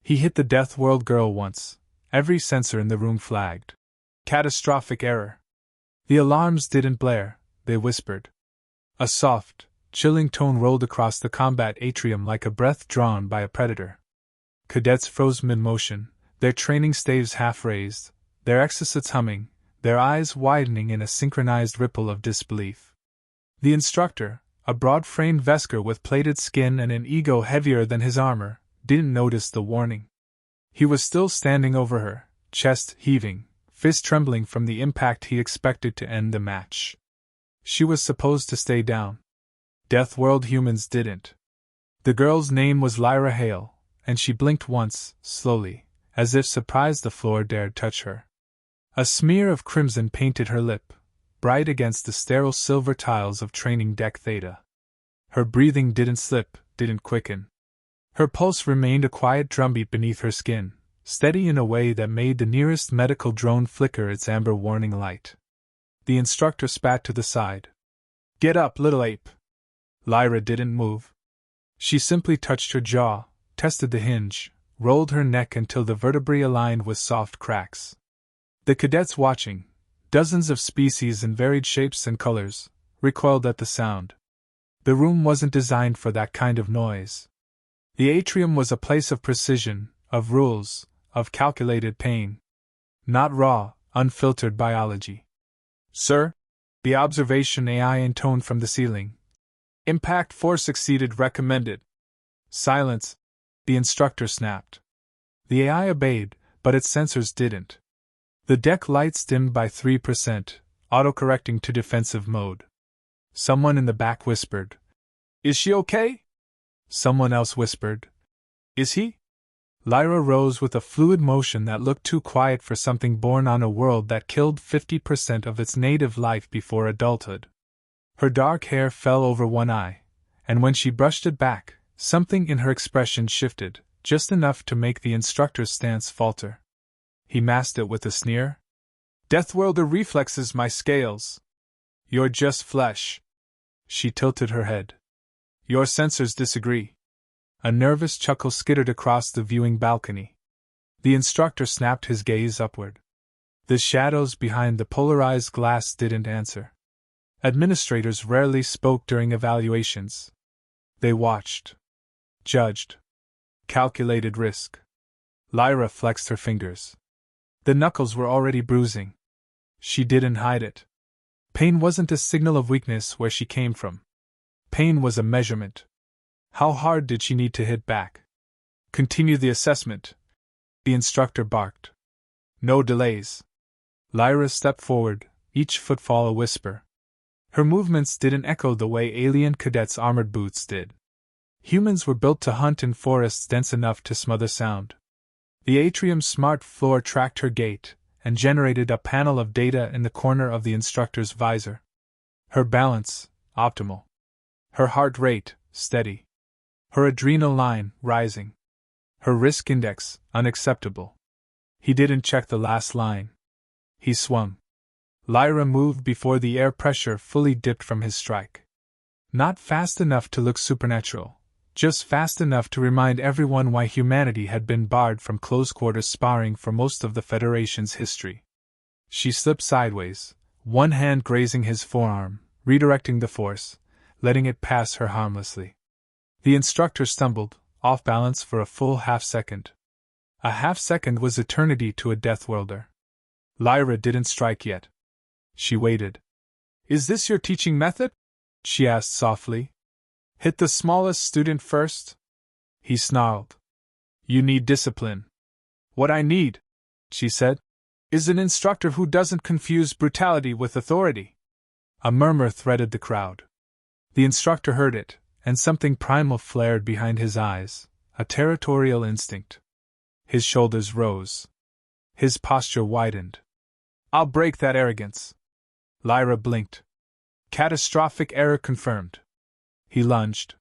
He hit the Deathworld girl once. Every sensor in the room flagged. Catastrophic error. The alarms didn't blare, they whispered. A soft, chilling tone rolled across the combat atrium like a breath drawn by a predator. Cadets froze mid-motion, their training staves half raised, their exocets humming, their eyes widening in a synchronized ripple of disbelief. The instructor, a broad-framed Vesker with plated skin and an ego heavier than his armor, didn't notice the warning. He was still standing over her, chest heaving, fist trembling from the impact he expected to end the match. She was supposed to stay down. Deathworld humans didn't. The girl's name was Lyra Hale, and she blinked once, slowly, as if surprised the floor dared touch her. A smear of crimson painted her lip, bright against the sterile silver tiles of training deck Theta. Her breathing didn't slip, didn't quicken. Her pulse remained a quiet drumbeat beneath her skin, steady in a way that made the nearest medical drone flicker its amber warning light. The instructor spat to the side. "Get up, little ape." Lyra didn't move. She simply touched her jaw, tested the hinge, rolled her neck until the vertebrae aligned with soft cracks. The cadets watching, dozens of species in varied shapes and colors, recoiled at the sound. The room wasn't designed for that kind of noise. The atrium was a place of precision, of rules, of calculated pain. Not raw, unfiltered biology. "Sir?" The observation AI intoned from the ceiling. "Impact force exceeded recommended." "Silence," the instructor snapped. The AI obeyed, but its sensors didn't. The deck lights dimmed by 3%, autocorrecting to defensive mode. Someone in the back whispered, "Is she okay?" Someone else whispered, "Is he?" Lyra rose with a fluid motion that looked too quiet for something born on a world that killed 50% of its native life before adulthood. Her dark hair fell over one eye, and when she brushed it back, something in her expression shifted, just enough to make the instructor's stance falter. He masked it with a sneer. "Deathworlder reflexes my scales. You're just flesh." She tilted her head. "Your sensors disagree." A nervous chuckle skittered across the viewing balcony. The instructor snapped his gaze upward. The shadows behind the polarized glass didn't answer. Administrators rarely spoke during evaluations. They watched. Judged. Calculated risk. Lyra flexed her fingers. The knuckles were already bruising. She didn't hide it. Pain wasn't a signal of weakness where she came from. Pain was a measurement. How hard did she need to hit back? "Continue the assessment," the instructor barked. "No delays." Lyra stepped forward, each footfall a whisper. Her movements didn't echo the way alien cadets' armored boots did. Humans were built to hunt in forests dense enough to smother sound. The atrium's smart floor tracked her gait, and generated a panel of data in the corner of the instructor's visor. Her balance, optimal. Her heart rate, steady. Her adrenal line, rising. Her risk index, unacceptable. He didn't check the last line. He swung. Lyra moved before the air pressure fully dipped from his strike. Not fast enough to look supernatural, just fast enough to remind everyone why humanity had been barred from close-quarters sparring for most of the Federation's history. She slipped sideways, one hand grazing his forearm, redirecting the force, letting it pass her harmlessly. The instructor stumbled, off balance for a full half-second. A half-second was eternity to a Deathworlder. Lyra didn't strike yet. She waited. "Is this your teaching method?" she asked softly. "Hit the smallest student first?" He snarled. "You need discipline." "What I need," she said, "is an instructor who doesn't confuse brutality with authority." A murmur threaded the crowd. The instructor heard it, and something primal flared behind his eyes, a territorial instinct. His shoulders rose. His posture widened. "I'll break that arrogance." Lyra blinked. Catastrophic error confirmed. He lunged.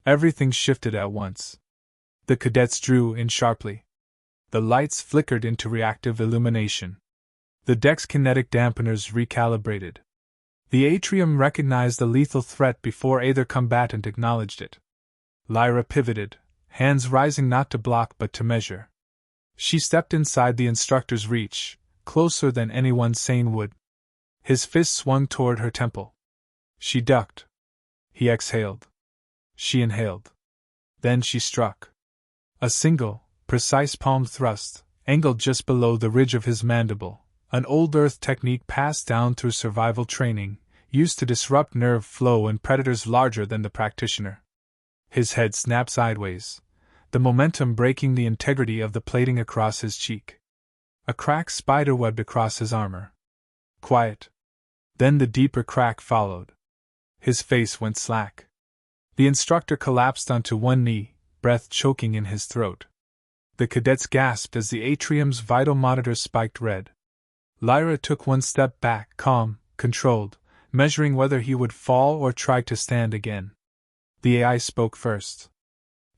Everything shifted at once. The cadets drew in sharply. The lights flickered into reactive illumination. The deck's kinetic dampeners recalibrated. The atrium recognized a lethal threat before either combatant acknowledged it. Lyra pivoted, hands rising not to block but to measure. She stepped inside the instructor's reach, closer than anyone sane would. His fist swung toward her temple. She ducked. He exhaled. She inhaled. Then she struck. A single, precise palm thrust, angled just below the ridge of his mandible, an old Earth technique passed down through survival training, used to disrupt nerve flow in predators larger than the practitioner. His head snapped sideways, the momentum breaking the integrity of the plating across his cheek. A crack spiderwebbed across his armor. Quiet. Then the deeper crack followed. His face went slack. The instructor collapsed onto one knee, breath choking in his throat. The cadets gasped as the atrium's vital monitor spiked red. Lyra took one step back, calm, controlled, measuring whether he would fall or try to stand again. The AI spoke first.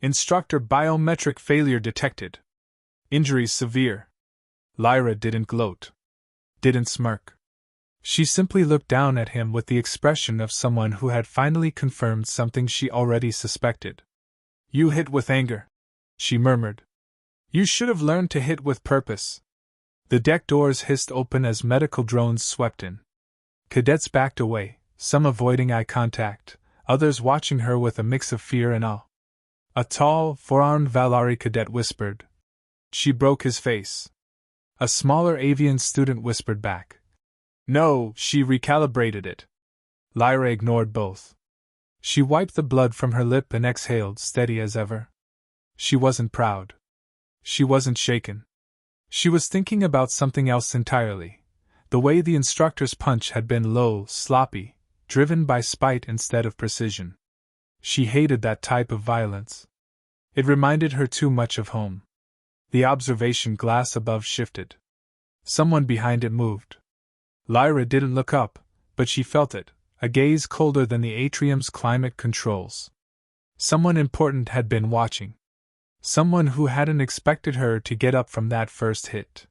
Instructor, biometric failure detected. Injuries severe. Lyra didn't gloat. Didn't smirk. She simply looked down at him with the expression of someone who had finally confirmed something she already suspected. You hit with anger, she murmured. You should have learned to hit with purpose. The deck doors hissed open as medical drones swept in. Cadets backed away, some avoiding eye contact, others watching her with a mix of fear and awe. A tall, four-armed Valari cadet whispered. She broke his face. A smaller avian student whispered back. No, she recalibrated it. Lyra ignored both. She wiped the blood from her lip and exhaled, steady as ever. She wasn't proud. She wasn't shaken. She was thinking about something else entirely. The way the instructor's punch had been low, sloppy, driven by spite instead of precision. She hated that type of violence. It reminded her too much of home. The observation glass above shifted. Someone behind it moved. Lyra didn't look up, but she felt it, a gaze colder than the atrium's climate controls. Someone important had been watching. Someone who hadn't expected her to get up from that first hit.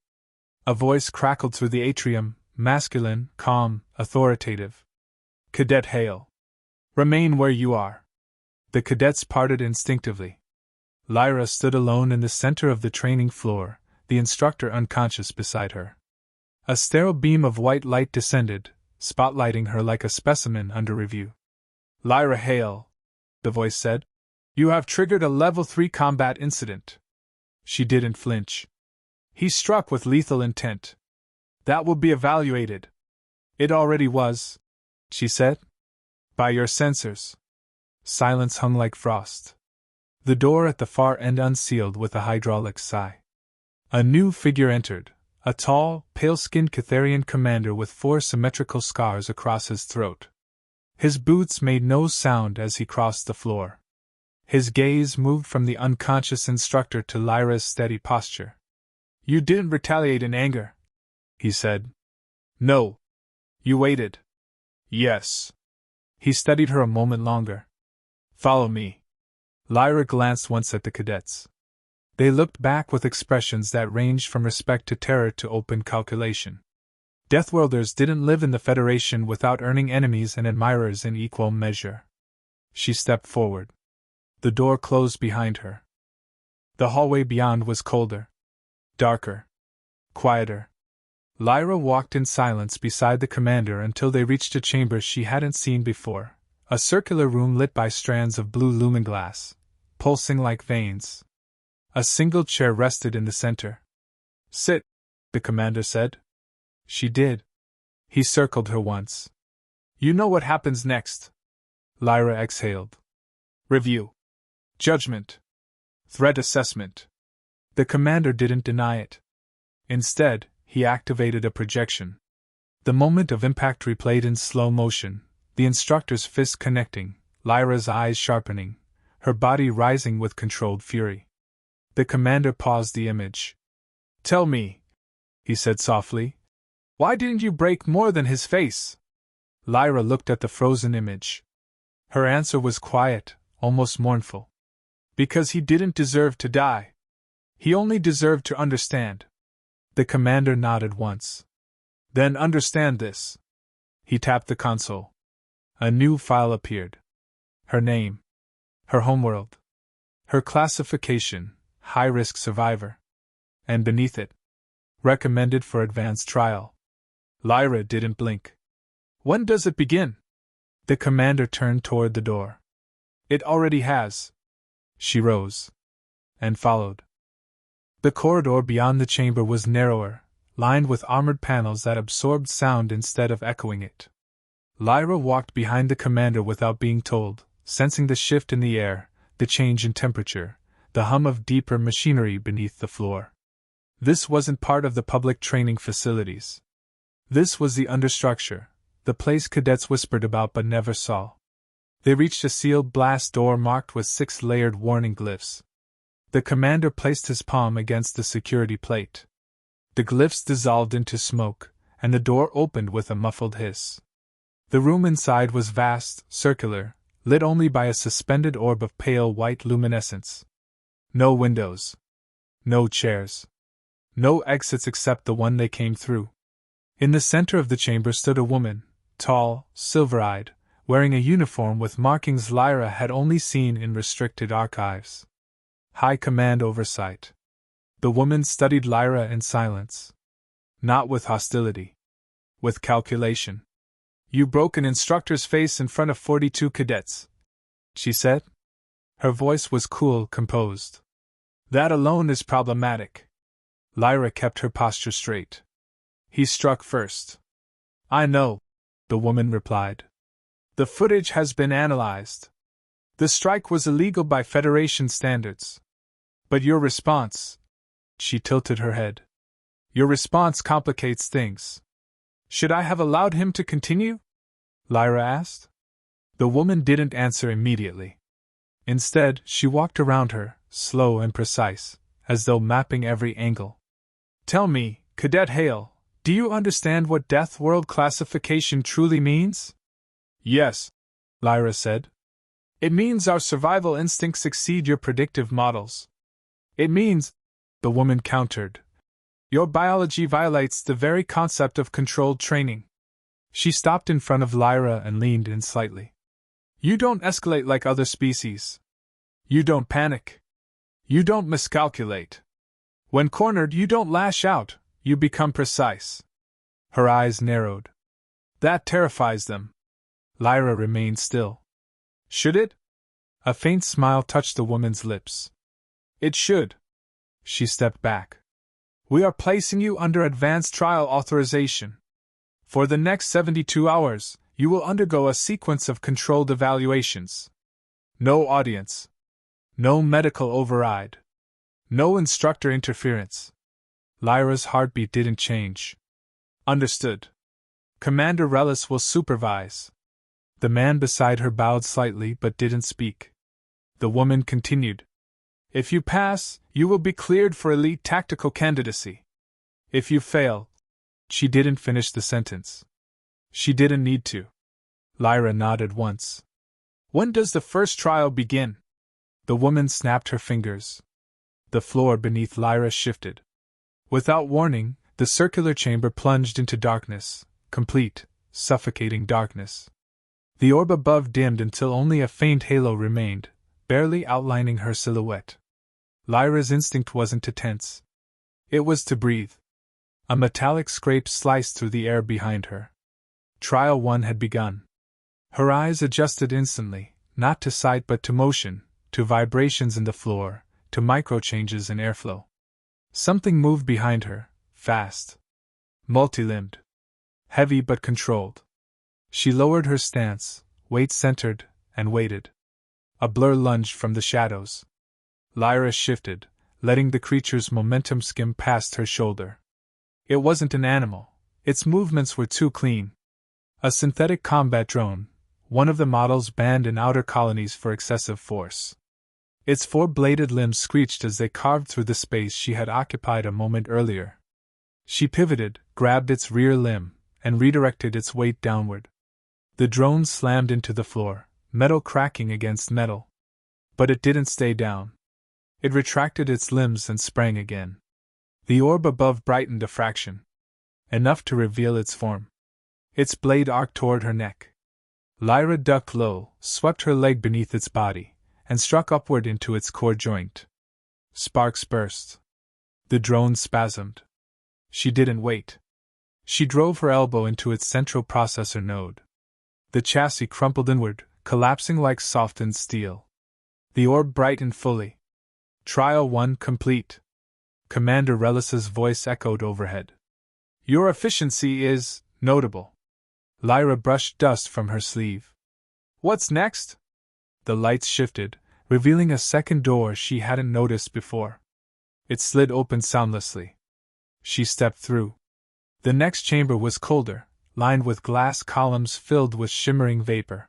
A voice crackled through the atrium, masculine, calm, authoritative. Cadet Hale. Remain where you are. The cadets parted instinctively. Lyra stood alone in the center of the training floor, the instructor unconscious beside her. A sterile beam of white light descended, spotlighting her like a specimen under review. Lyra Hale, the voice said. You have triggered a Level 3 combat incident. She didn't flinch. He struck with lethal intent. That will be evaluated. It already was, she said. By your sensors. Silence hung like frost. The door at the far end unsealed with a hydraulic sigh. A new figure entered, a tall, pale-skinned Catharian commander with 4 symmetrical scars across his throat. His boots made no sound as he crossed the floor. His gaze moved from the unconscious instructor to Lyra's steady posture. You didn't retaliate in anger, he said. No. You waited. Yes. He studied her a moment longer. Follow me. Lyra glanced once at the cadets. They looked back with expressions that ranged from respect to terror to open calculation. Deathworlders didn't live in the Federation without earning enemies and admirers in equal measure. She stepped forward. The door closed behind her. The hallway beyond was colder. Darker. Quieter. Lyra walked in silence beside the commander until they reached a chamber she hadn't seen before, a circular room lit by strands of blue luminglass, pulsing like veins. A single chair rested in the center. Sit, the commander said. She did. He circled her once. You know what happens next. Lyra exhaled. Review. Judgment. Threat assessment. The commander didn't deny it. Instead, he activated a projection. The moment of impact replayed in slow motion, the instructor's fists connecting, Lyra's eyes sharpening, her body rising with controlled fury. The commander paused the image. Tell me, he said softly, why didn't you break more than his face? Lyra looked at the frozen image. Her answer was quiet, almost mournful. Because he didn't deserve to die. He only deserved to understand. The commander nodded once. Then understand this. He tapped the console. A new file appeared. Her name. Her homeworld. Her classification, high-risk survivor. And beneath it, recommended for advanced trial. Lyra didn't blink. When does it begin? The commander turned toward the door. It already has. She rose. And followed. The corridor beyond the chamber was narrower, lined with armored panels that absorbed sound instead of echoing it. Lyra walked behind the commander without being told, sensing the shift in the air, the change in temperature, the hum of deeper machinery beneath the floor. This wasn't part of the public training facilities. This was the understructure, the place cadets whispered about but never saw. They reached a sealed blast door marked with 6 layered warning glyphs. The commander placed his palm against the security plate. The glyphs dissolved into smoke, and the door opened with a muffled hiss. The room inside was vast, circular, lit only by a suspended orb of pale white luminescence. No windows. No chairs. No exits except the one they came through. In the center of the chamber stood a woman, tall, silver-eyed, wearing a uniform with markings Lyra had only seen in restricted archives. High Command oversight. The woman studied Lyra in silence. Not with hostility. With calculation. You broke an instructor's face in front of 42 cadets, she said. Her voice was cool, composed. That alone is problematic. Lyra kept her posture straight. He struck first. I know, the woman replied. The footage has been analyzed. The strike was illegal by Federation standards. But your response... She tilted her head. Your response complicates things. Should I have allowed him to continue? Lyra asked. The woman didn't answer immediately. Instead, she walked around her, slow and precise, as though mapping every angle. Tell me, Cadet Hale, do you understand what Deathworld classification truly means? Yes, Lyra said. It means our survival instincts exceed your predictive models. It means, the woman countered, your biology violates the very concept of controlled training. She stopped in front of Lyra and leaned in slightly. You don't escalate like other species. You don't panic. You don't miscalculate. When cornered, you don't lash out, you become precise. Her eyes narrowed. That terrifies them. Lyra remained still. Should it? A faint smile touched the woman's lips. It should. She stepped back. We are placing you under advanced trial authorization. For the next 72 hours, you will undergo a sequence of controlled evaluations. No audience. No medical override. No instructor interference. Lyra's heartbeat didn't change. Understood. Commander Relis will supervise. The man beside her bowed slightly but didn't speak. The woman continued. If you pass, you will be cleared for elite tactical candidacy. If you fail... She didn't finish the sentence. She didn't need to. Lyra nodded once. When does the first trial begin? The woman snapped her fingers. The floor beneath Lyra shifted. Without warning, the circular chamber plunged into darkness, complete, suffocating darkness. The orb above dimmed until only a faint halo remained, barely outlining her silhouette. Lyra's instinct wasn't to tense. It was to breathe. A metallic scrape sliced through the air behind her. Trial 1 had begun. Her eyes adjusted instantly, not to sight but to motion, to vibrations in the floor, to micro-changes in airflow. Something moved behind her, fast. Multi-limbed. Heavy but controlled. She lowered her stance, weight centered, and waited. A blur lunged from the shadows. Lyra shifted, letting the creature's momentum skim past her shoulder. It wasn't an animal. Its movements were too clean. A synthetic combat drone, one of the models banned in outer colonies for excessive force. Its 4-bladed limbs screeched as they carved through the space she had occupied a moment earlier. She pivoted, grabbed its rear limb, and redirected its weight downward. The drone slammed into the floor, metal cracking against metal. But it didn't stay down. It retracted its limbs and sprang again. The orb above brightened a fraction. Enough to reveal its form. Its blade arced toward her neck. Lyra ducked low, swept her leg beneath its body, and struck upward into its core joint. Sparks burst. The drone spasmed. She didn't wait. She drove her elbow into its central processor node. The chassis crumpled inward, collapsing like softened steel. The orb brightened fully. Trial 1 complete. Commander Relis's voice echoed overhead. Your efficiency is notable. Lyra brushed dust from her sleeve. What's next? The lights shifted, revealing a second door she hadn't noticed before. It slid open soundlessly. She stepped through. The next chamber was colder, lined with glass columns filled with shimmering vapor.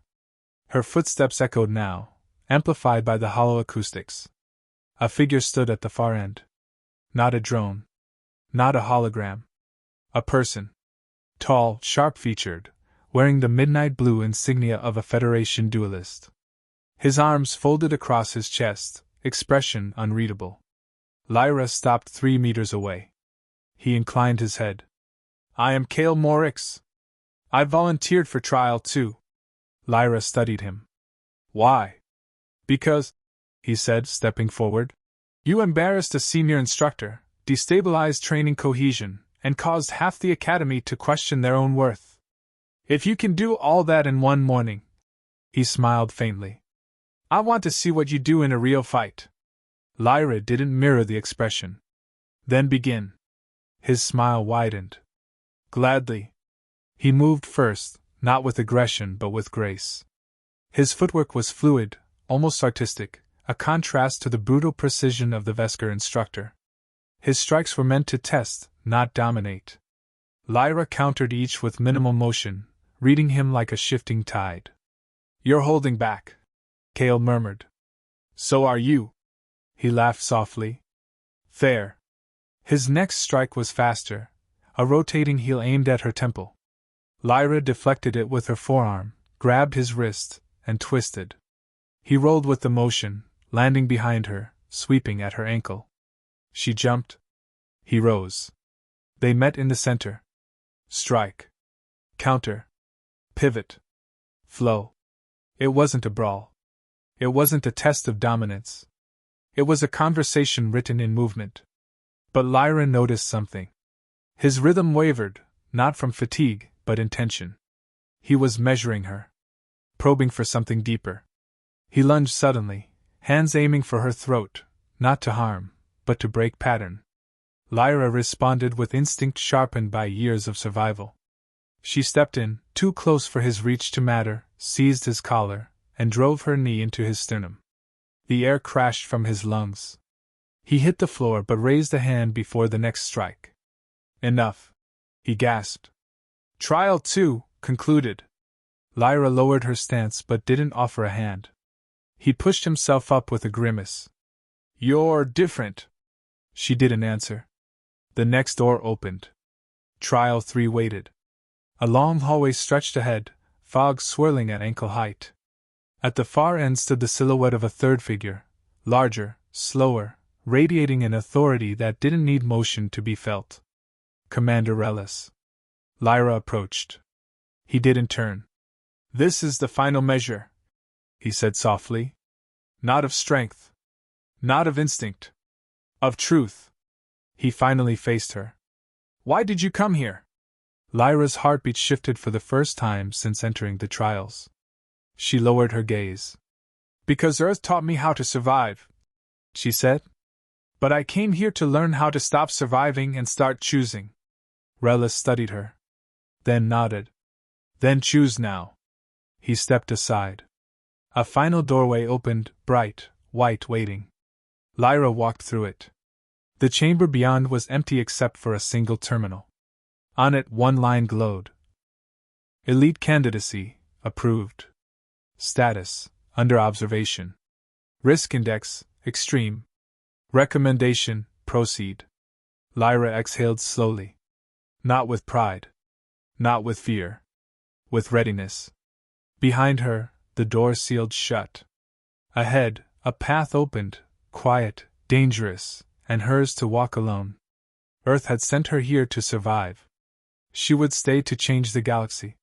Her footsteps echoed now, amplified by the hollow acoustics. A figure stood at the far end. Not a drone. Not a hologram. A person. Tall, sharp-featured, wearing the midnight blue insignia of a Federation duelist. His arms folded across his chest, expression unreadable. Lyra stopped 3 meters away. He inclined his head. I am Cale Morix. I volunteered for Trial 2. Lyra studied him. Why? Because, he said, stepping forward, you embarrassed a senior instructor, destabilized training cohesion, and caused half the academy to question their own worth. If you can do all that in one morning, he smiled faintly, I want to see what you do in a real fight. Lyra didn't mirror the expression. Then begin. His smile widened. Gladly. He moved first, not with aggression but with grace. His footwork was fluid, almost artistic, a contrast to the brutal precision of the Vesker instructor. His strikes were meant to test, not dominate. Lyra countered each with minimal motion, reading him like a shifting tide. You're holding back, Cale murmured. So are you. He laughed softly. Fair. His next strike was faster, a rotating heel aimed at her temple. Lyra deflected it with her forearm, grabbed his wrist, and twisted. He rolled with the motion, landing behind her, sweeping at her ankle. She jumped. He rose. They met in the center. Strike. Counter. Pivot. Flow. It wasn't a brawl. It wasn't a test of dominance. It was a conversation written in movement. But Lyra noticed something. His rhythm wavered, not from fatigue, but intention. He was measuring her. Probing for something deeper. He lunged suddenly, hands aiming for her throat, not to harm, but to break pattern. Lyra responded with instinct sharpened by years of survival. She stepped in, too close for his reach to matter, seized his collar, and drove her knee into his sternum. The air crashed from his lungs. He hit the floor but raised a hand before the next strike. Enough, he gasped. Trial 2 concluded. Lyra lowered her stance but didn't offer a hand. He pushed himself up with a grimace. You're different. She didn't answer. The next door opened. Trial 3 waited. A long hallway stretched ahead, fog swirling at ankle height. At the far end stood the silhouette of a third figure, larger, slower, radiating an authority that didn't need motion to be felt. Commander Relis. Lyra approached. He didn't turn. This is the final measure, he said softly. Not of strength. Not of instinct. Of truth. He finally faced her. Why did you come here? Lyra's heartbeat shifted for the first time since entering the trials. She lowered her gaze. Because Earth taught me how to survive, she said. But I came here to learn how to stop surviving and start choosing. Relis studied her. Then nodded. Then choose now. He stepped aside. A final doorway opened, bright, white, waiting. Lyra walked through it. The chamber beyond was empty except for a single terminal. On it, one line glowed. Elite candidacy, approved. Status, under observation. Risk index, extreme. Recommendation, proceed. Lyra exhaled slowly. Not with pride. Not with fear. With readiness. Behind her, the door sealed shut. Ahead, a path opened, quiet, dangerous, and hers to walk alone. Earth had sent her here to survive. She would stay to change the galaxy.